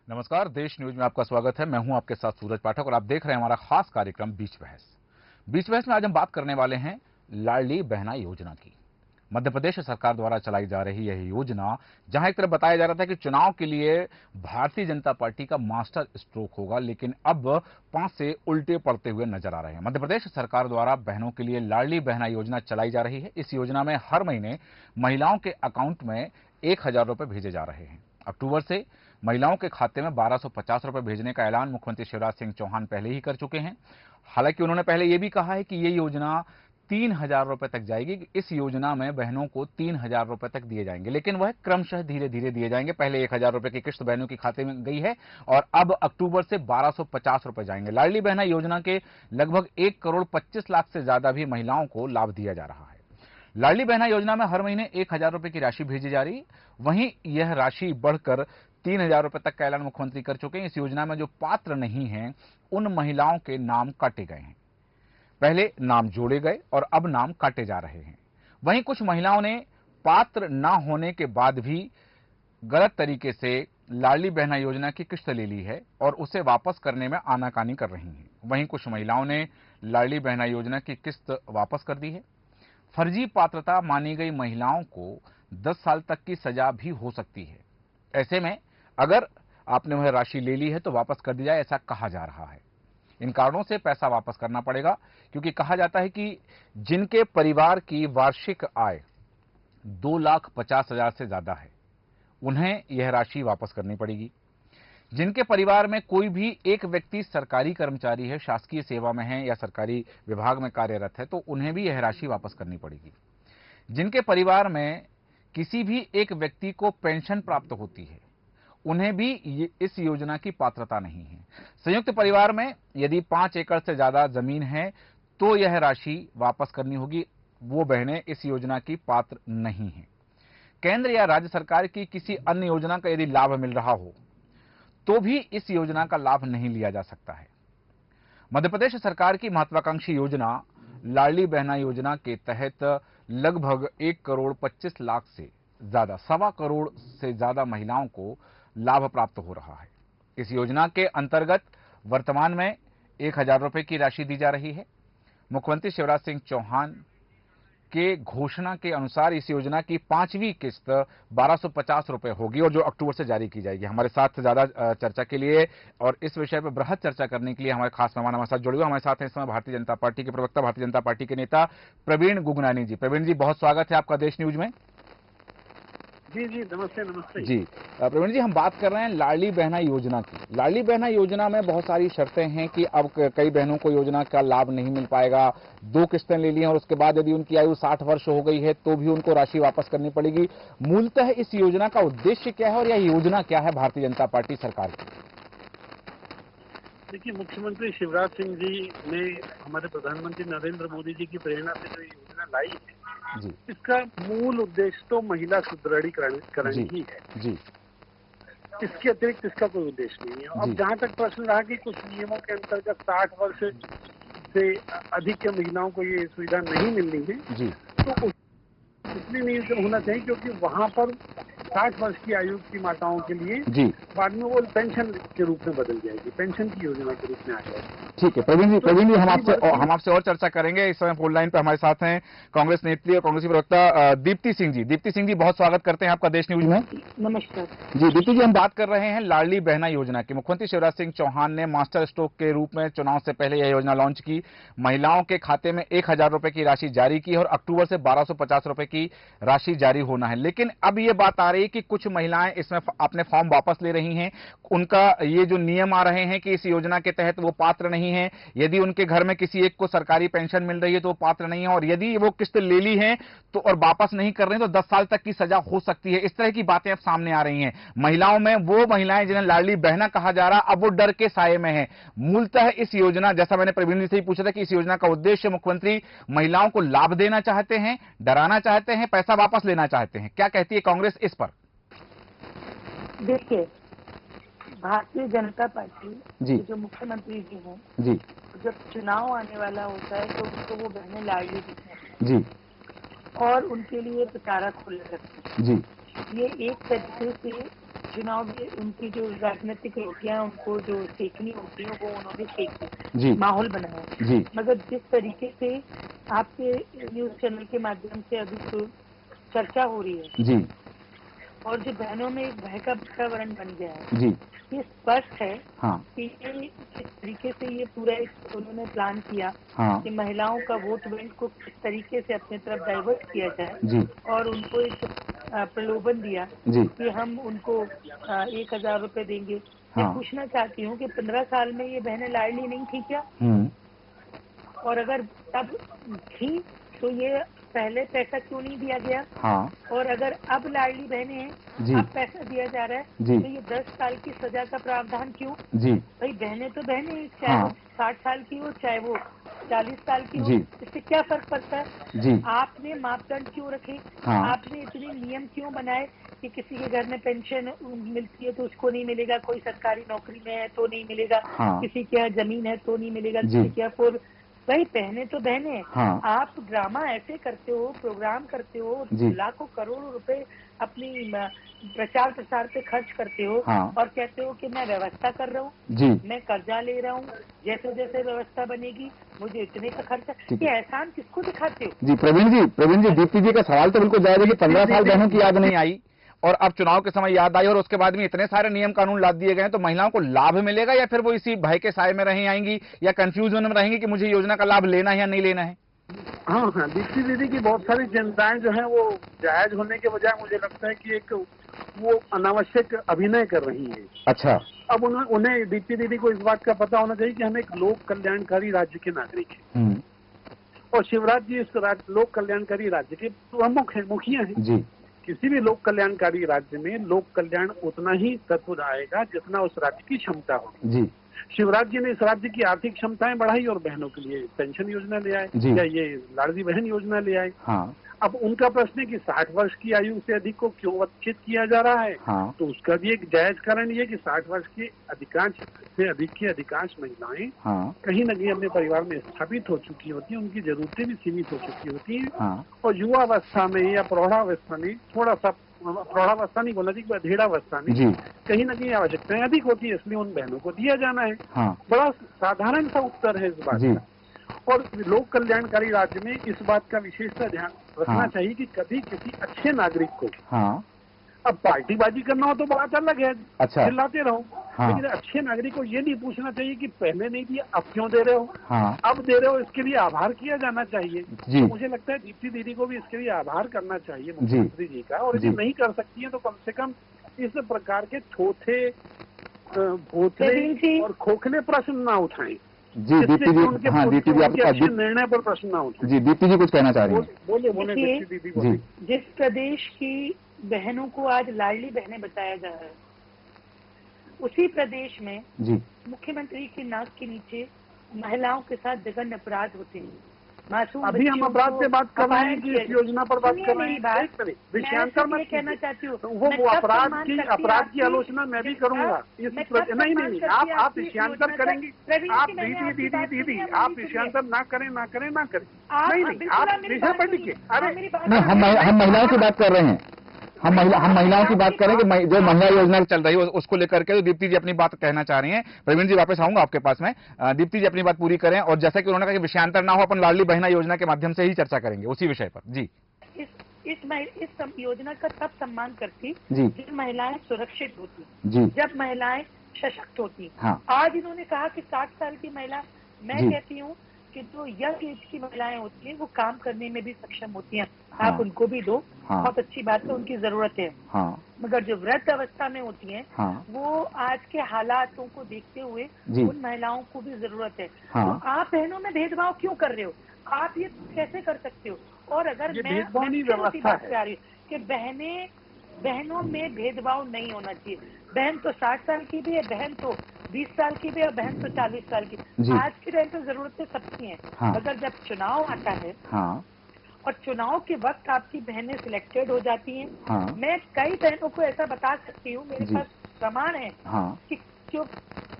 नमस्कार, देश न्यूज में आपका स्वागत है। मैं हूं आपके साथ सूरज पाठक और आप देख रहे हैं हमारा खास कार्यक्रम बीच बहस। बीच बहस में आज हम बात करने वाले हैं लाडली बहना योजना की। मध्य प्रदेश सरकार द्वारा चलाई जा रही यह योजना, जहां एक तरफ बताया जा रहा था कि चुनाव के लिए भारतीय जनता पार्टी का मास्टर स्ट्रोक होगा, लेकिन अब पांच से उल्टे पड़ते हुए नजर आ रहे हैं। मध्य प्रदेश सरकार द्वारा बहनों के लिए लाडली बहना योजना चलाई जा रही है। इस योजना में हर महीने महिलाओं के अकाउंट में 1,000 रुपए भेजे जा रहे हैं। अक्टूबर से महिलाओं के खाते में 1,250 रुपए भेजने का ऐलान मुख्यमंत्री शिवराज सिंह चौहान पहले ही कर चुके हैं। हालांकि उन्होंने पहले यह भी कहा है कि यह योजना 3,000 रुपए तक जाएगी। इस योजना में बहनों को 3,000 रुपए तक दिए जाएंगे, लेकिन वह क्रमशः धीरे धीरे दिए जाएंगे। पहले 1,000 रुपए की किस्त बहनों के खाते में गई है और अब अक्टूबर से 1,250 रुपए जाएंगे। लाडली बहना योजना के लगभग 1,25,00,000 से ज्यादा भी महिलाओं को लाभ दिया जा रहा है। लाडली बहना योजना में हर महीने 1,000 रुपए की राशि भेजी जा रही, वहीं यह राशि बढ़कर 3,000 रुपए तक का ऐलान मुख्यमंत्री कर चुके हैं। इस योजना में जो पात्र नहीं हैं, उन महिलाओं के नाम काटे गए हैं। पहले नाम जोड़े गए और अब नाम काटे जा रहे हैं। वहीं कुछ महिलाओं ने पात्र न होने के बाद भी गलत तरीके से लाडली बहना योजना की किस्त ले ली है और उसे वापस करने में आनाकानी कर रही हैं। वहीं कुछ महिलाओं ने लाडली बहना योजना की किस्त वापस कर दी है। फर्जी पात्रता मानी गई महिलाओं को 10 साल तक की सजा भी हो सकती है। ऐसे में अगर आपने वह राशि ले ली है तो वापस कर दी जाए, ऐसा कहा जा रहा है। इन कारणों से पैसा वापस करना पड़ेगा, क्योंकि कहा जाता है कि जिनके परिवार की वार्षिक आय 2,50,000 से ज्यादा है, उन्हें यह राशि वापस करनी पड़ेगी। जिनके परिवार में कोई भी एक व्यक्ति सरकारी कर्मचारी है, शासकीय सेवा में है या सरकारी विभाग में कार्यरत है, तो उन्हें भी यह राशि वापस करनी पड़ेगी। जिनके परिवार में किसी भी एक व्यक्ति को पेंशन प्राप्त होती है, उन्हें भी इस योजना की पात्रता नहीं है। संयुक्त परिवार में यदि 5 एकड़ से ज्यादा जमीन है तो यह राशि वापस करनी होगी। वो बहनें इस योजना की पात्र नहीं है। केंद्र या राज्य सरकार की किसी अन्य योजना का यदि लाभ मिल रहा हो तो भी इस योजना का लाभ नहीं लिया जा सकता है। मध्य प्रदेश सरकार की महत्वाकांक्षी योजना लाडली बहना योजना के तहत लगभग 1,25,00,000 से ज्यादा, 1.25 करोड़ से ज्यादा महिलाओं को लाभ प्राप्त हो रहा है। इस योजना के अंतर्गत वर्तमान में 1,000 रुपए की राशि दी जा रही है। मुख्यमंत्री शिवराज सिंह चौहान के घोषणा के अनुसार इस योजना की 5वीं किस्त 1,250 रुपए होगी और जो अक्टूबर से जारी की जाएगी। हमारे साथ ज्यादा चर्चा के लिए और इस विषय पर बृहद चर्चा करने के लिए हमारे खास मेहमान हमारे साथ जुड़े हुए हमारे साथ हैं इस समय भारतीय जनता पार्टी के प्रवक्ता, भारतीय जनता पार्टी के नेता प्रवीण गुगनानी जी। प्रवीण जी, बहुत स्वागत है आपका देश न्यूज में। जी जी, नमस्ते नमस्ते जी प्रवीण जी, हम बात कर रहे हैं लाडली बहना योजना की। लाडली बहना योजना में बहुत सारी शर्तें हैं कि अब कई बहनों को योजना का लाभ नहीं मिल पाएगा। 2 किस्तें ले ली हैं और उसके बाद यदि उनकी आयु 60 वर्ष हो गई है तो भी उनको राशि वापस करनी पड़ेगी। मूलतः इस योजना का उद्देश्य क्या है और यह योजना क्या है भारतीय जनता पार्टी सरकार की? देखिए, मुख्यमंत्री शिवराज सिंह जी ने हमारे प्रधानमंत्री नरेंद्र मोदी जी की प्रेरणा से जो योजना लाई है जी, इसका मूल उद्देश्य तो महिला सुदृढ़ीकरण ही है जी, इसके अतिरिक्त इसका कोई उद्देश्य नहीं है। अब जहाँ तक प्रश्न रहा कि कुछ नियमों के अंतर्गत 60 वर्ष से अधिक के महिलाओं को ये सुविधा नहीं मिलनी है जी, तो इसलिए नहीं होना चाहिए, क्योंकि वहाँ पर 60 वर्ष की आयु की माताओं के लिए जी, बाद में वो पेंशन के रूप में बदल जाएगी, पेंशन की योजना के रूप में आ जाएगी। ठीक है प्रवीण जी, हम आपसे और चर्चा करेंगे। इस समय फोन लाइन पर हमारे साथ हैं कांग्रेस नेत्री और कांग्रेसी प्रवक्ता दीप्ति सिंह जी। दीप्ति सिंह जी, बहुत स्वागत करते हैं आपका देश न्यूज में। नमस्कार जी दीप्ति जी, हम बात कर रहे हैं लाडली बहना योजना की। मुख्यमंत्री शिवराज सिंह चौहान ने मास्टर स्ट्रोक के रूप में चुनाव से पहले यह योजना लॉन्च की। महिलाओं के खाते में 1,000 रुपए की राशि जारी की और अक्टूबर से 1,250 रुपए की राशि जारी होना है। लेकिन अब ये बात आ रही है कि कुछ महिलाएं इसमें अपने फॉर्म वापस ले रही हैं। उनका ये जो नियम आ रहे हैं कि इस योजना के तहत वो पात्र नहीं है। यदि उनके घर में किसी एक को सरकारी पेंशन मिल रही है तो वो पात्र नहीं है, और यदि वो किस्त ले ली है तो और वापस नहीं कर रहे हैं तो 10 साल तक की सजा हो सकती है। इस तरह की बातें अब सामने आ रही हैं। महिलाओं में वो महिलाएं जिन्हें लाडली बहना कहा जा रहा, अब वो डर के साये में है। मूलतः इस योजना, जैसा मैंने प्रवीण जी से ही पूछा था कि इस योजना का उद्देश्य मुख्यमंत्री महिलाओं को लाभ देना चाहते हैं, डराना चाहते हैं, पैसा वापस लेना चाहते हैं। क्या कहती है कांग्रेस इस पर? देखिए, भारतीय जनता पार्टी जी, जो मुख्यमंत्री जी हैं, जी, जब चुनाव आने वाला होता है तो उनको वो बहनें लाडली देते हैं जी, और उनके लिए पिटारा खुले रखते हैं। जी, ये एक तरीके से चुनाव में उनकी जो राजनीतिक रोटियां उनको जो सेकनी होती हैं वो उन्होंने सेक जी। दी, माहौल बनाया जी। मगर जिस तरीके से आपके न्यूज चैनल के माध्यम से अभी तो चर्चा हो रही है जी। और जो बहनों में एक भय का वातावरण बन गया है, जी। ये स्पष्ट है हाँ। कि ये किस तरीके से ये पूरा एक उन्होंने प्लान किया हाँ। कि महिलाओं का वोट बैंक को किस तरीके से अपने तरफ डाइवर्ट किया जाए जी। और उनको एक प्रलोभन दिया जी। कि हम उनको 1,000 रुपए देंगे। हाँ। मैं पूछना चाहती हूँ कि 15 साल में ये बहनें लाडली नहीं थी क्या? और अगर तब थी तो ये पहले पैसा क्यों नहीं दिया गया? हाँ। और अगर अब लाडली बहनें हैं, अब पैसा दिया जा रहा है जी। तो ये 10 साल की सजा का प्रावधान क्यों? जी। भाई बहनें तो बहनें, चाहे वो 60 साल की हो चाहे वो 40 साल की हो, इससे क्या फर्क पड़ता है? जी। आपने मापदंड क्यों रखे? हाँ। आपने इतने नियम क्यों बनाए कि किसी के घर में पेंशन मिलती है तो उसको नहीं मिलेगा, कोई सरकारी नौकरी में है तो नहीं मिलेगा, हाँ। किसी के यहाँ जमीन है तो नहीं मिलेगा, जी। किसी के यहाँ फोर। भाई बहनें तो बहनें। हाँ। आप ड्रामा ऐसे करते हो, प्रोग्राम करते हो, जी। लाखों करोड़ों रुपए अपनी प्रचार प्रसार पे खर्च करते हो। हाँ। और कहते हो कि मैं व्यवस्था कर रहा हूँ, जी। मैं कर्जा ले रहा हूँ, जैसे जैसे व्यवस्था बनेगी मुझे इतने का खर्चा। ठीक ये है। एहसान किसको दिखाते हो? जी प्रवीण जी, दीप्ति जी का सवाल तो बिल्कुल जायज है कि 15 साल बहनों की याद नहीं आई और अब चुनाव के समय याद आई और उसके बाद में इतने सारे नियम कानून लाद दिए गए हैं, तो महिलाओं को लाभ मिलेगा या फिर वो इसी भय के साए में रही आएंगी या कंफ्यूजन में रहेंगी कि मुझे योजना का लाभ लेना है या नहीं लेना है? हाँ हाँ, दीप्ति दीदी की बहुत सारी चिंताएं जो हैं वो जायज होने के बजाय मुझे लगता है कि एक वो अनावश्यक अभिनय कर रही हैं। अच्छा। अब उन्हें दीप्ति दीदी को इस बात का पता होना चाहिए कि हम एक लोक कल्याणकारी राज्य के नागरिक हैं और शिवराज जी इस लोक कल्याणकारी राज्य के प्रमुख हैं, मुखिया हैं। जी। किसी भी लोक कल्याणकारी राज्य में लोक कल्याण उतना ही तत्व आएगा जितना उस राज्य की क्षमता होगी। जी। शिवराज जी ने इस राज्य की आर्थिक क्षमताएं बढ़ाई और बहनों के लिए पेंशन योजना ले आए या ये लाडली बहन योजना ले आए। हाँ। अब उनका प्रश्न है कि 60 वर्ष की आयु से अधिक को क्यों वंचित किया जा रहा है? हाँ। तो उसका भी एक जायज कारण ये कि 60 वर्ष के अधिकांश से अधिक की अधिकांश महिलाएं हाँ। कहीं न कहीं अपने परिवार में स्थापित हो चुकी होती हैं, उनकी जरूरतें भी सीमित हो चुकी होती हैं। हाँ। और युवावस्था में या प्रौढ़ावस्था में थोड़ा सा, प्रौढ़ावस्था नहीं बोलना चाहिए, अधेड़ावस्था में जी। कहीं न कहीं आवश्यकताएं अधिक होती है, इसलिए उन बहनों को दिया जाना है। हाँ। बड़ा साधारण सा उत्तर है इस बात जी। का। और लोक कल्याणकारी राज्य में इस बात का विशेषता ध्यान रखना चाहिए कि कभी किसी अच्छे नागरिक को, हाँ। अब पार्टीबाजी करना हो तो बात अलग है, अच्छा। चिल्लाते रहो, हाँ। लेकिन अच्छे नागरिक को ये नहीं पूछना चाहिए कि पहले नहीं दिया अब क्यों दे रहे हो, हाँ। अब दे रहे हो, इसके लिए आभार किया जाना चाहिए। जी। तो मुझे लगता है दीप्ति दीदी को भी इसके लिए आभार करना चाहिए मुख्यमंत्री जी का, और यदि नहीं कर सकती है तो कम से कम इस प्रकार के थोथे, भोथले और खोखले प्रश्न ना उठाएं। जी दीप्ति जी, हाँ दीप्ति जी आपके अच्छे निर्णय पर प्रश्न ना उठाएं। जी दीप्ति जी कुछ कहना चाह रही हैं? बोले दीप्ति दीदी बोले। जिस प्रदेश की बहनों को आज लाडली बहनें बताया जा रहा है, उसी प्रदेश में जी मुख्यमंत्री की नाक के नीचे महिलाओं के साथ जघन्य अपराध होते हैं। मासूम अभी हम अपराध से बात कर रहे हैं कि इस योजना पर बात कर रहे हैं। एक मिनट, विषयांतर मैं कहना चाहती हूँ, वो अपराध की आलोचना मैं भी करूंगा। नहीं, आप विषयांतर करेंगी, आप दीदी आप विषयांतर ना करें। नहीं, आप विषय पर टिके। अरे हम महिलाओं की बात कर रहे हैं, हम महिलाओं की बात करें कि जो महिला योजना चल रही है उसको लेकर के, तो दीप्ति जी अपनी बात कहना चाह रही हैं। प्रवीण जी वापस आऊंगा आपके पास में, दीप्ति जी अपनी बात पूरी करें और जैसा कि उन्होंने कहा कि विषयांतर ना हो, अपन लाडली बहना योजना के माध्यम से ही चर्चा करेंगे उसी विषय पर। जी। इस योजना का तब सम्मान करती जी जब महिलाएं सुरक्षित होती जी, जब महिलाएं सशक्त होती। हाँ। आज इन्होंने कहा कि 60 साल की महिला, मैं कहती हूँ कि जो यंग एज की महिलाएं होती हैं वो काम करने में भी सक्षम होती हैं। हाँ। आप उनको भी दो, हाँ। बहुत अच्छी बात है, उनकी जरूरत है। हाँ। मगर जो वृद्ध अवस्था में होती हैं, हाँ। वो आज के हालातों को देखते हुए उन महिलाओं को भी जरूरत है। हाँ। तो आप बहनों में भेदभाव क्यों कर रहे हो? आप ये कैसे कर सकते हो? और अगर मैं उसी बात पे आ रही हूँ कि बहनों में भेदभाव नहीं होना चाहिए। बहन तो 60 साल की भी है, बहन तो 20 साल की भी है, बहन तो 40 साल की। आज के टाइम पे जरूरतें सबकी हैं। हाँ। मगर जब चुनाव आता है, हाँ। और चुनाव के वक्त आपकी बहनें सिलेक्टेड हो जाती हैं। हाँ। मैं कई बहनों को ऐसा बता सकती हूँ, मेरे पास प्रमाण है। हाँ। कि जो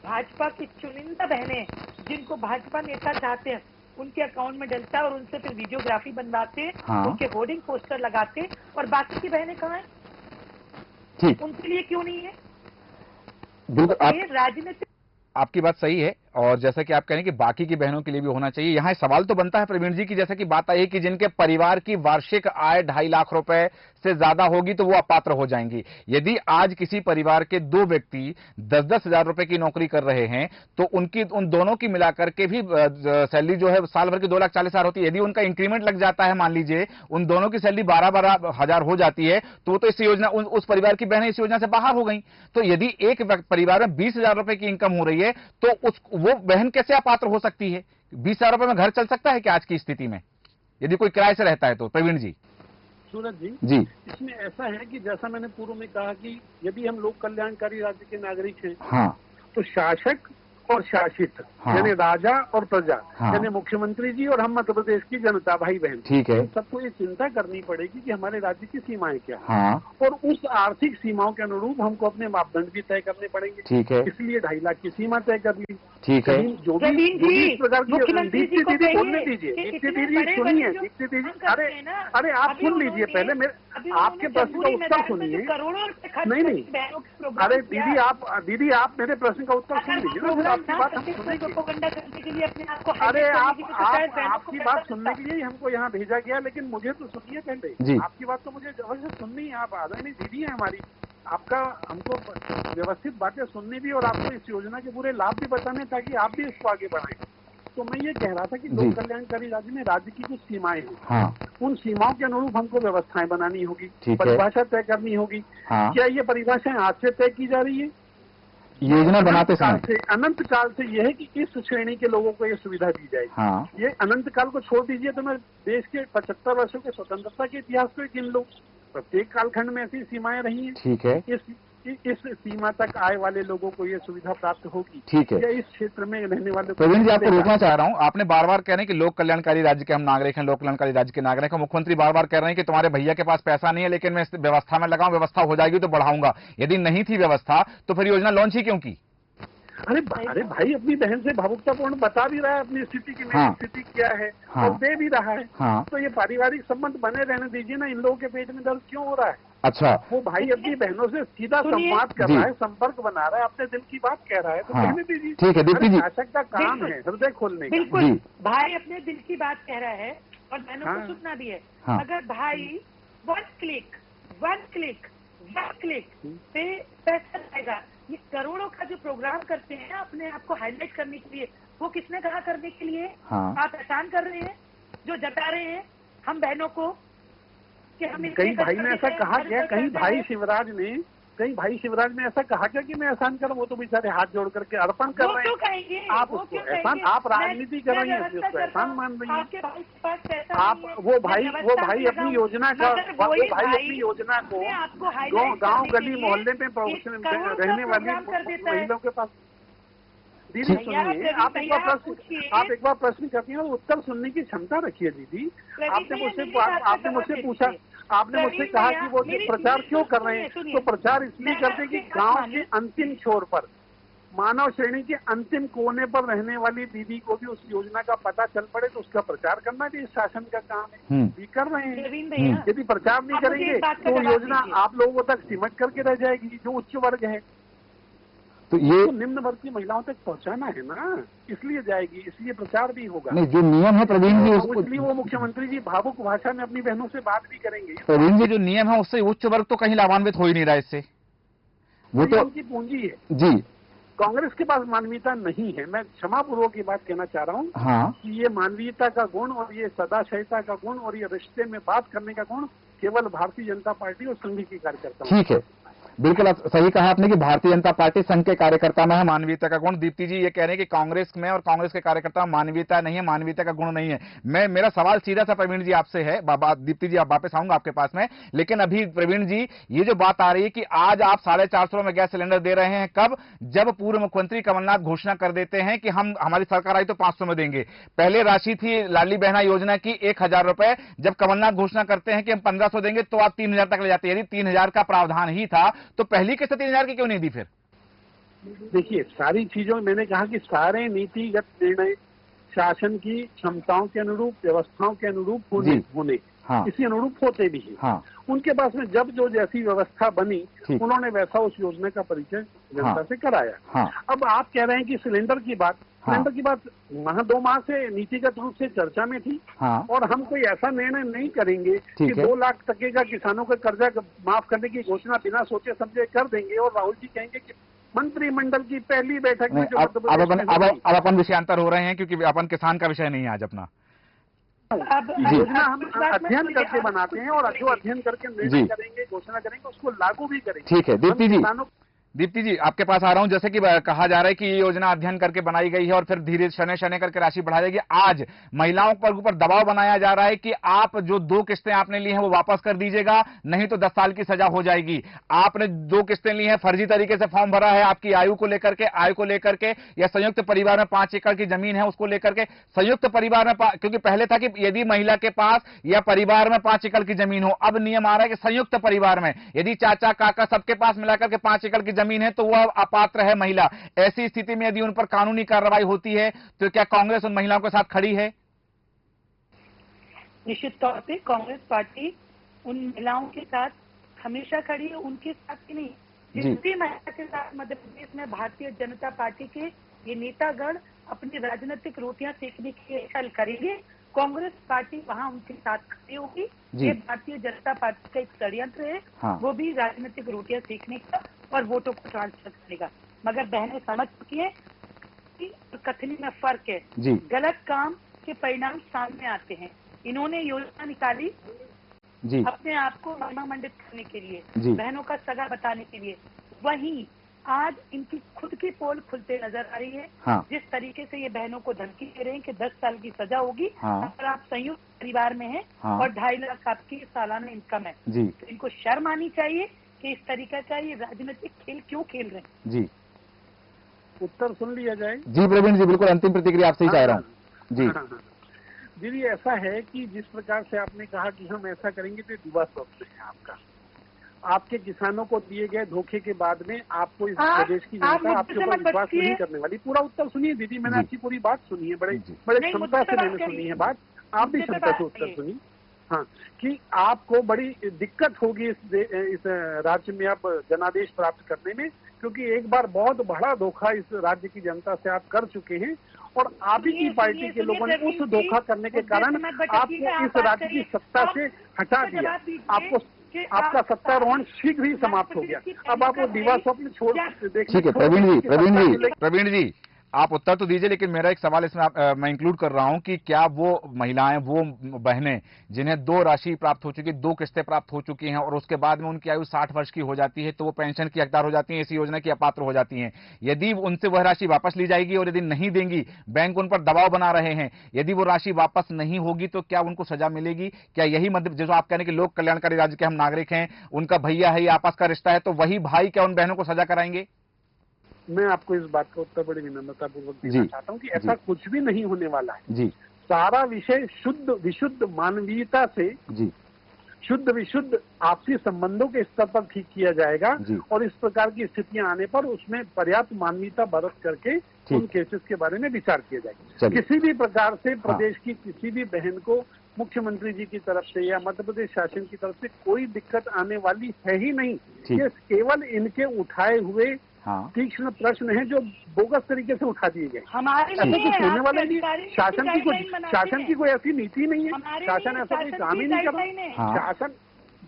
भाजपा की चुनिंदा बहनें जिनको भाजपा नेता चाहते हैं उनके अकाउंट में डलता है और उनसे फिर वीडियोग्राफी बनवाते हैं। हाँ। उनके होर्डिंग पोस्टर लगाते हैं। और बाकी की बहनें कहाँ हैं? ठीक, उनके लिए क्यों नहीं है? बिल्कुल राजनीतिक, आपकी बात सही है। और जैसा कि आप कह रहे हैं कि बाकी की बहनों के लिए भी होना चाहिए, यहां सवाल तो बनता है प्रवीण जी की, जैसे कि बात आई कि जिनके परिवार की वार्षिक आय 2.5 लाख रुपए से ज्यादा होगी तो वो अपात्र हो जाएंगी। यदि आज किसी परिवार के 2 व्यक्ति 10-10 हजार रुपए की नौकरी कर रहे हैं तो उन दोनों की मिलाकर के भी सैलरी जो है साल भर की 2,40,000 होती है। यदि उनका इंक्रीमेंट लग जाता है, मान लीजिए उन दोनों की सैलरी 12-12 हजार हो जाती है, तो वो तो इस योजना उस परिवार की बहनें इस योजना से बाहर हो गई। तो यदि एक परिवार में 20,000 रुपए की इनकम हो रही है तो वो बहन कैसे अपात्र हो सकती है? 20,000 रुपए में घर चल सकता है क्या आज की स्थिति में, यदि कोई किराए से रहता है तो? प्रवीण जी। सूरज जी, जी, इसमें ऐसा है कि जैसा मैंने पूर्व में कहा कि यदि हम लोक कल्याणकारी राज्य के नागरिक हैं, हाँ, तो शासक और शासित, हाँ, यानी राजा और प्रजा, हाँ, यानी मुख्यमंत्री जी और हम मध्य प्रदेश की जनता, भाई बहन, ठीक है, सबको ये चिंता करनी पड़ेगी कि हमारे राज्य की सीमाएं क्या है, हाँ, और उस आर्थिक सीमाओं के अनुरूप हमको अपने मापदंड भी तय करने पड़ेंगे। ठीक है, इसलिए 2.5 लाख की सीमा तय कर ली। ठीक है, जो भी इस प्रकार की दीप्ति दीदी बोलने दीजिए, दीप्ति दीदी सुनिए, दीप्ति दीदी, अरे आप सुन लीजिए पहले, मेरे आपके प्रश्न का उत्तर सुनिए। नहीं, अरे दीदी आप मेरे प्रश्न का उत्तर सुन लीजिए ना, आपकी बात हम सुनेंगे। अरे आपकी बात सुनने के लिए हमको यहाँ भेजा गया, लेकिन मुझे तो सुनिए पहले, आपकी बात तो मुझे अवश्य सुननी है। आप आदरणीय दीदी हैं हमारी, आपका हमको व्यवस्थित बातें सुननी भी और आपको इस योजना के पूरे लाभ भी बताने, ताकि आप भी इसको आगे बढ़ाएं। तो मैं ये कह रहा था कि लोक कल्याणकारी राज्य में राज्य की कुछ सीमाएं हैं, हाँ, उन सीमाओं के अनुरूप हमको व्यवस्थाएं बनानी होगी, ठीक है, परिभाषा तय करनी होगी। हाँ, क्या ये परिभाषाएं आज से तय की जा रही है? योजना बनाते समय अनंत काल से यह है कि इस श्रेणी के लोगों को ये सुविधा दी जाएगी। हाँ, ये अनंत काल को छोड़ दीजिए, तो मैं देश के 75 वर्षों के स्वतंत्रता के इतिहास को गिन लूं, प्रत्येक कालखंड में ऐसी सीमाएं रही हैं। ठीक है, इस सीमा तक आय वाले लोगों को ये सुविधा प्राप्त होगी, ठीक है। या इस क्षेत्र में रहने वाले। प्रवीण जी, आपको रोकना चाह रहा हूं, आपने बार बार कह रहे हैं कि लोक कल्याणकारी राज्य के हम नागरिक हैं, लोक कल्याणकारी राज्य के नागरिक हैं। मुख्यमंत्री बार बार कह रहे हैं कि तुम्हारे भैया के पास पैसा नहीं है, लेकिन मैं इस व्यवस्था में लगाऊं, व्यवस्था हो जाएगी तो बढ़ाऊंगा। यदि नहीं थी व्यवस्था तो फिर योजना लॉन्च ही क्यों की? अरे भाई अपनी बहन से भावुकतापूर्ण बता भी रहा है अपनी स्थिति की, मेरी स्थिति क्या है, और दे भी रहा है। तो ये पारिवारिक संबंध बने रहने दीजिए ना, इन लोगों के पेट में दर्द क्यों हो रहा है? अच्छा, वो भाई अपनी बहनों से सीधा संवाद कर रहा है, संपर्क बना रहा है, अपने दिल की बात कह रहा है, तो कहने दीजिए। ठीक है दीप्ति जी, शासक का काम है हृदय खोलने का। बिल्कुल, भाई अपने दिल की बात कह रहा है और बहनों को सुनना भी है। अगर भाई वन क्लिक से पैसा आएगा, ये करोड़ों का जो प्रोग्राम करते हैं अपने आप को हाईलाइट करने के लिए, वो किसने कहा करने के लिए? आप एहसान कर रहे हैं जो जता रहे हैं हम बहनों को कि हम। कहीं भाई ने ऐसा कहा क्या? कहीं भाई शिवराज ने ऐसा कहा क्या कि मैं एहसान करूं? वो तो बेचारे हाथ जोड़ करके अर्पण कर रहे हैं। आप उसको एहसान, आप राजनीति कर रही हैं, उसको एहसान मान रही हैं आप। वो भाई अपनी योजना का, वो भाई अपनी योजना को गांव गली मोहल्ले में रहने वाली महिलाओं के पास। दीदी सुनिए, आप एक बार प्रश्न करती हैं और उत्तर सुनने की क्षमता रखिए। दीदी आपने मुझसे कहा कि वो प्रचार क्यों कर रहे हैं, तो प्रचार इसलिए करते हैं कि गांव के अंतिम छोर पर, मानव श्रेणी के अंतिम कोने पर रहने वाली दीदी को भी उस योजना का पता चल पड़े, तो उसका प्रचार करना भी इस शासन का काम है। भी कर रहे हैं। यदि प्रचार नहीं करेंगे तो योजना आप लोगों तक सिमट करके रह जाएगी। जो उच्च वर्ग है तो ये निम्न वर्ग की महिलाओं तक पहुंचाना है ना, इसलिए जाएगी, इसलिए प्रचार भी होगा। नहीं, जो नियम है प्रवीण जी, इसलिए वो मुख्यमंत्री जी भावुक भाषा में अपनी बहनों से बात भी करेंगे। प्रवीण जी, जो नियम है उससे उच्च वर्ग तो कहीं लाभान्वित हो ही नहीं रहा इससे। वो तो उनकी पूंजी है जी। कांग्रेस के पास मानवीयता नहीं है। मैं क्षमापूर्वक की बात कहना चाह रहा हूँ कि ये मानवीयता का गुण और ये सदाशयता का गुण और ये रिश्ते में बात करने का गुण केवल भारतीय जनता पार्टी और संघ के कार्यकर्ता। ठीक है, बिल्कुल सही कहा आपने कि भारतीय जनता पार्टी संघ के कार्यकर्ता में है मानवीयता का गुण। दीप्ति जी ये कह रहे हैं कि कांग्रेस में और कांग्रेस के कार्यकर्ता में मानवीयता नहीं है, मानवीयता का गुण नहीं है। मेरा सवाल सीधा सा प्रवीण जी आपसे है, दीप्ति जी आप वापस आऊंगा आपके पास में, लेकिन अभी प्रवीण जी ये जो बात आ रही है कि आज आप 450 में गैस सिलेंडर दे रहे हैं, कब? जब पूर्व मुख्यमंत्री कमलनाथ घोषणा कर देते हैं कि हमारी सरकार आई तो 500 में देंगे। पहले राशि थी लाडली बहना योजना की 1,000 रुपए, जब कमलनाथ घोषणा करते हैं कि हम 1500 देंगे तो आप 3,000 तक ले जाते हैं। यदि 3,000 का प्रावधान ही था तो पहली किस्त 3,000 की क्यों नहीं दी? फिर देखिए, सारी चीजों मैंने कहा कि सारे नीतिगत निर्णय शासन की क्षमताओं के अनुरूप, व्यवस्थाओं के अनुरूप होने इसी अनुरूप होते भी हैं। उनके पास में जब जो जैसी व्यवस्था बनी उन्होंने वैसा उस योजना का परिचय जनता से कराया। अब आप कह रहे हैं कि सिलेंडर की बात वहाँ 2 माह से नीतिगत रूप से चर्चा में थी और हम कोई ऐसा निर्णय नहीं करेंगे कि 2 लाख तक का किसानों का कर्जा माफ करने की घोषणा बिना सोचे समझे कर देंगे और राहुल जी कहेंगे कि मंत्रिमंडल की पहली बैठक में जो अब अपन विषयांतर हो रहे हैं, क्योंकि अपन किसान का विषय नहीं है आज अपना। अब योजना हम अध्ययन करके बनाते हैं और जो अध्ययन करके निर्णय करेंगे, घोषणा करेंगे, उसको लागू भी करेंगे। ठीक है दीप्ति जी आपके पास आ रहा हूं। जैसे कि कहा जा रहा है कि ये योजना अध्ययन करके बनाई गई है और फिर धीरे शने करके राशि बढ़ाई जाएगी। आज महिलाओं पर ऊपर दबाव बनाया जा रहा है कि आप जो 2 किस्तें आपने ली हैं वो वापस कर दीजिएगा, नहीं तो 10 साल की सजा हो जाएगी। आपने 2 किस्तें ली हैं, फर्जी तरीके से फॉर्म भरा है, आपकी आयु को लेकर के या संयुक्त परिवार में 5 एकड़ की जमीन है उसको लेकर के। संयुक्त परिवार में क्योंकि पहले था कि यदि महिला के पास या परिवार में 5 एकड़ की जमीन हो, अब नियम आ रहा है कि संयुक्त परिवार में यदि चाचा काका सबके पास मिलाकर के 5 एकड़ की जमीन है तो वह अपात्र है महिला। ऐसी स्थिति में यदि उन पर कानूनी कार्रवाई होती है तो क्या कांग्रेस उन महिलाओं के साथ खड़ी है? निश्चित तौर पे कांग्रेस पार्टी उन महिलाओं के साथ हमेशा खड़ी है, उनके साथ ही नहीं, जिस भी महिला के साथ मध्य प्रदेश में भारतीय जनता पार्टी के ये नेतागण अपनी राजनीतिक रोटियां सेकने की छल करेंगे, कांग्रेस पार्टी वहां उनके साथ खड़ी होगी। ये भारतीय जनता पार्टी का एक षड्यंत्र है, वो भी राजनीतिक रोटियां सेकने का और वोटों को ट्रांसफर करेगा। मगर बहनें समझ चुकी है कि कथनी में फर्क है, गलत काम के परिणाम सामने आते हैं। इन्होंने योजना निकाली अपने आप को महिमामंडित करने के लिए, बहनों का सगा बताने के लिए, वहीं आज इनकी खुद की पोल खुलते नजर आ रही है। जिस तरीके से ये बहनों को धमकी दे रहे हैं कि 10 साल की सजा होगी अगर आप संयुक्त परिवार में हैं और 2.5 लाख आपकी सालाना इनकम है, तो इनको शर्म आनी चाहिए कि इस तरीके का ये राजनीतिक खेल क्यों खेल रहे हैं। उत्तर सुन लिया जाए। प्रवीण जी बिल्कुल अंतिम प्रतिक्रिया आपसे ही चाह रहा हूँ। जी ऐसा है कि जिस प्रकार से आपने कहा कि हम ऐसा करेंगे तो युवा स्वप्न है आपका, आपके किसानों को दिए गए धोखे के बाद में आपको इस प्रदेश की जनता आपके ऊपर विश्वास नहीं करने वाली। पूरा उत्तर सुनिए दीदी, मैंने आपकी पूरी बात सुनी है, बड़े क्षमता से मैंने सुनी है बात, आप भी क्षमता से उत्तर सुनिए। कि आपको बड़ी दिक्कत होगी इस राज्य में आप जनादेश प्राप्त करने में, क्योंकि एक बार बहुत बड़ा धोखा इस राज्य की जनता से आप कर चुके हैं और आप ही की पार्टी के लोगों ने उस धोखा करने के कारण आपको इस राज्य की सत्ता से हटा दिया। आपका सत्तारोहण शीघ्र ही समाप्त हो गया। अब आप वो दिवा स्वप्न छोड़ देखिए। ठीक है प्रवीण जी आप उत्तर तो दीजिए, लेकिन मेरा एक सवाल इसमें मैं इंक्लूड कर रहा हूं कि क्या वो महिलाएं, वो बहनें जिन्हें 2 राशि प्राप्त हो चुकी, 2 किस्तें प्राप्त हो चुकी हैं और उसके बाद में उनकी आयु 60 वर्ष की हो जाती है तो वो पेंशन की हकदार हो जाती हैं, इसी योजना की अपात्र हो जाती हैं। यदि उनसे वह राशि वापस ली जाएगी और यदि नहीं देंगी, बैंक उन पर दबाव बना रहे हैं, यदि वो राशि वापस नहीं होगी तो क्या उनको सजा मिलेगी? क्या यही मध्य, जो आप कहने के लोक कल्याणकारी राज्य के हम नागरिक हैं, उनका भैया है, ये आपस का रिश्ता है, तो वही भाई क्या उन बहनों को सजा कराएंगे? मैं आपको इस बात का उत्तर बड़ी विनम्रता पूर्वक देना चाहता हूँ कि ऐसा कुछ भी नहीं होने वाला है। सारा विषय शुद्ध विशुद्ध मानवीयता से, शुद्ध विशुद्ध आपसी संबंधों के स्तर पर ठीक किया जाएगा और इस प्रकार की स्थितियां आने पर उसमें पर्याप्त मानवीयता बरत करके उन केसेस के बारे में विचार किया जाएगा। किसी भी प्रकार से प्रदेश की किसी भी बहन को मुख्यमंत्री जी की तरफ से या मध्य प्रदेश शासन की तरफ से कोई दिक्कत आने वाली है ही नहीं। ये केवल इनके उठाए हुए तीक्ष्ण प्रश्न है जो बोगस तरीके से उठा दिए गए। ऐसा कुछ होने वाला नहीं। शासन की कोई ऐसी नीति नहीं है, शासन ऐसा कोई काम ही नहीं कर रहा।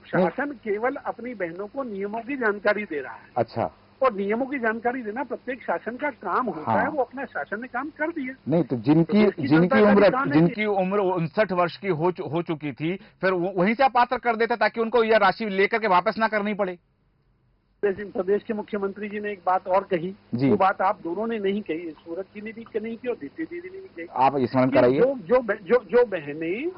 शासन केवल अपनी बहनों को नियमों की जानकारी दे रहा है। अच्छा, और नियमों की जानकारी देना प्रत्येक शासन का काम होता है। वो अपना शासन ने काम कर दिया। नहीं तो जिनकी उम्र 59 वर्ष की हो चुकी थी, फिर वहीं से अपात्र कर देते ताकि उनको यह राशि लेकर के वापस ना करनी पड़े। प्रदेश के मुख्यमंत्री जी ने एक बात और कही, वो बात आप दोनों ने नहीं कही, सूरज जी ने भी नहीं की और दीप्ति दीदी ने भी कही। आप स्मरण कराइए। जो बहनें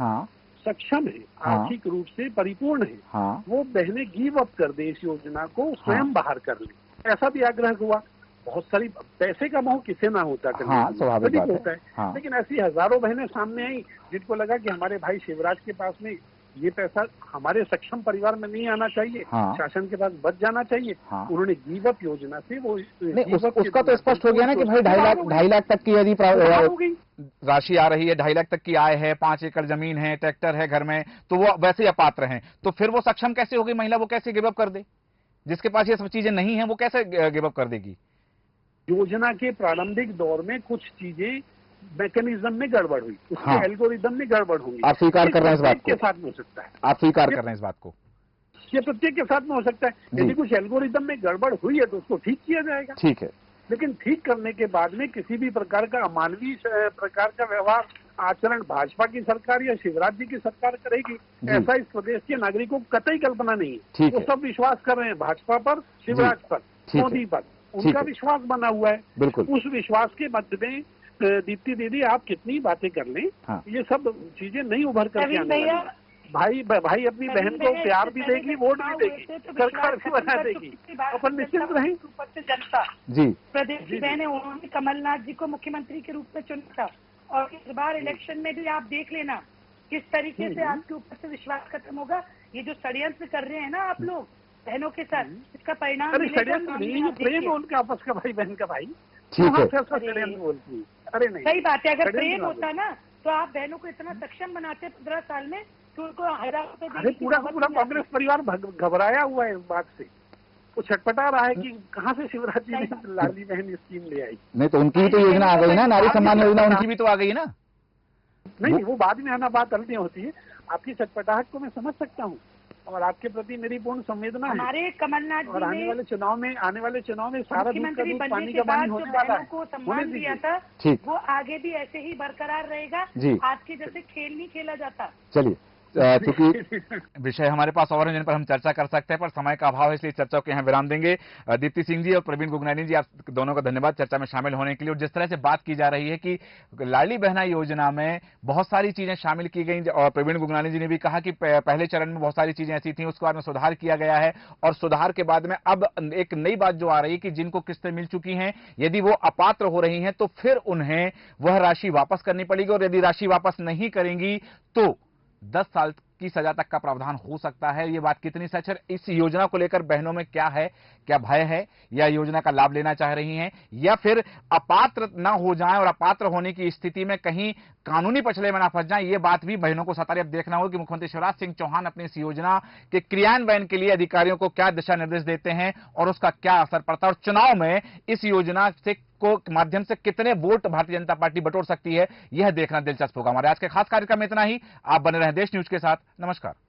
सक्षम है, आर्थिक रूप से परिपूर्ण है, वो बहनें गिव अप कर दे, इस योजना को स्वयं बाहर कर ले, ऐसा भी आग्रह हुआ। बहुत सारी पैसे का मोह किसे ना होता, स्वाभाविक होता है। लेकिन ऐसी हजारों बहनें सामने आई जिनको लगा कि हमारे भाई शिवराज के पास में ये पैसा हमारे सक्षम परिवार में नहीं आना चाहिए। हाँ। शासन के पास बच जाना चाहिए। हाँ। उन्होंने गिव अप योजना से वो नहीं, उसका तो स्पष्ट हो गया ना कि भाई 2.5 लाख तक की यदि राशि आ रही है, 2.5 लाख तक की आय है, 5 एकड़ जमीन है, ट्रैक्टर है घर में, तो वो वैसे ही अपात्र हैं। तो फिर वो सक्षम कैसे होगी महिला? वो कैसे गिव अप कर दे? जिसके पास ये सब चीजें नहीं है वो कैसे गिव अप कर देगी? योजना के प्रारंभिक दौर में कुछ चीजें मैकेनिज्म में गड़बड़ हुई, उसके हाँ। एल्गोरिदम में गड़बड़ होंगी। आप स्वीकार कर रहे हैं इस बात के साथ में हो सकता है। आप स्वीकार कर रहे हैं इस बात को? ये प्रत्येक के साथ में हो सकता है। यदि कुछ एल्गोरिदम में गड़बड़ हुई है तो उसको ठीक किया जाएगा। ठीक है, लेकिन ठीक करने के बाद में किसी भी प्रकार का अमानवीय प्रकार का व्यवहार आचरण भाजपा की सरकार या शिवराज जी की सरकार करेगी, ऐसा इस प्रदेश के नागरिकों को कतई कल्पना नहीं है। वो सब विश्वास कर रहे हैं भाजपा पर, शिवराज पर, मोदी पर, उनका विश्वास बना हुआ है। बिल्कुल। उस विश्वास के मध्य में दीप्ति दीदी आप कितनी बातें कर लें, हाँ। ये सब चीजें नहीं उभर करके आने वाली। भाई अपनी बहन को प्यार भी देगी, वोट भी देगी, सरकार भी बना देगी, अपन निश्चिंत रहें। जनता जी प्रदेश की बहनें, उन्होंने कमलनाथ जी को मुख्यमंत्री के रूप में चुना था और इस बार इलेक्शन में भी आप देख लेना किस तरीके से आपके ऊपर से विश्वास खत्म होगा। ये जो षड्यंत्र कर रहे हैं ना आप लोग बहनों के साथ, इसका परिणाम षड्यंत्र नहीं, ये प्रेम है उनका आपस का, भाई बहन का। भाई ठीक है, षड्यंत्र बोलती है? अरे नहीं, सही बात है। अगर प्रेम होता ना तो आप बहनों को इतना सक्षम बनाते 15 साल में कि उनको 1000 रुपए। अरे पूरा कांग्रेस परिवार घबराया हुआ है इस बात से। वो छटपटा रहा है कि कहाँ से शिवराज जी ने लाडली बहन स्कीम ले आई। नहीं तो उनकी भी तो योजना आ गई ना, नारी सम्मान योजना उनकी भी तो आ गई ना। नहीं, वो बाद में आना, बात अलग होती है। आपकी छटपटाहट को मैं समझ सकता हूँ और आपके प्रति मेरी पूर्ण संवेदना है। हमारे कमलनाथ और आने वाले चुनाव में सारा दूध का दूध पानी का पानी होने वाला है। को सम्मान दिया था वो आगे भी ऐसे ही बरकरार रहेगा। आपके जैसे खेल नहीं खेला जाता। चलिए, चूंकि विषय हमारे पास और हैं जिन पर हम चर्चा कर सकते हैं, पर समय का अभाव है, इसलिए चर्चा को यहाँ विराम देंगे। दीप्ति सिंह जी और प्रवीण गुगनानी जी, आप दोनों का धन्यवाद चर्चा में शामिल होने के लिए। और जिस तरह से बात की जा रही है कि लाडली बहना योजना में बहुत सारी चीजें शामिल की गई, और प्रवीण गुगनानी जी ने भी कहा कि पहले चरण में बहुत सारी चीजें ऐसी थी, उसके बाद में सुधार किया गया है, और सुधार के बाद में अब एक नई बात जो आ रही है कि जिनको किस्तें मिल चुकी हैं, यदि वो अपात्र हो रही हैं तो फिर उन्हें वह राशि वापस करनी पड़ेगी, और यदि राशि वापस नहीं करेंगी तो 10 साल की सजा तक का प्रावधान हो सकता है। ये बात कितनी सच है? इस योजना को लेकर बहनों में क्या है, क्या भय है, या योजना का लाभ लेना चाह रही हैं, या फिर अपात्र ना हो जाएं और अपात्र होने की स्थिति में कहीं कानूनी पछले में ना फंस जाएं? ये बात भी बहनों को सतारे अब देखना होगा कि मुख्यमंत्री शिवराज सिंह चौहान अपनी इस योजना के क्रियान्वयन के लिए अधिकारियों को क्या दिशा निर्देश देते हैं और उसका क्या असर पड़ता है, और चुनाव में इस योजना से को माध्यम से कितने वोट भारतीय जनता पार्टी बटोर सकती है, यह देखना दिलचस्प होगा। हमारे आज के खास कार्यक्रम में इतना ही। आप बने रहें देश न्यूज के साथ। नमस्कार।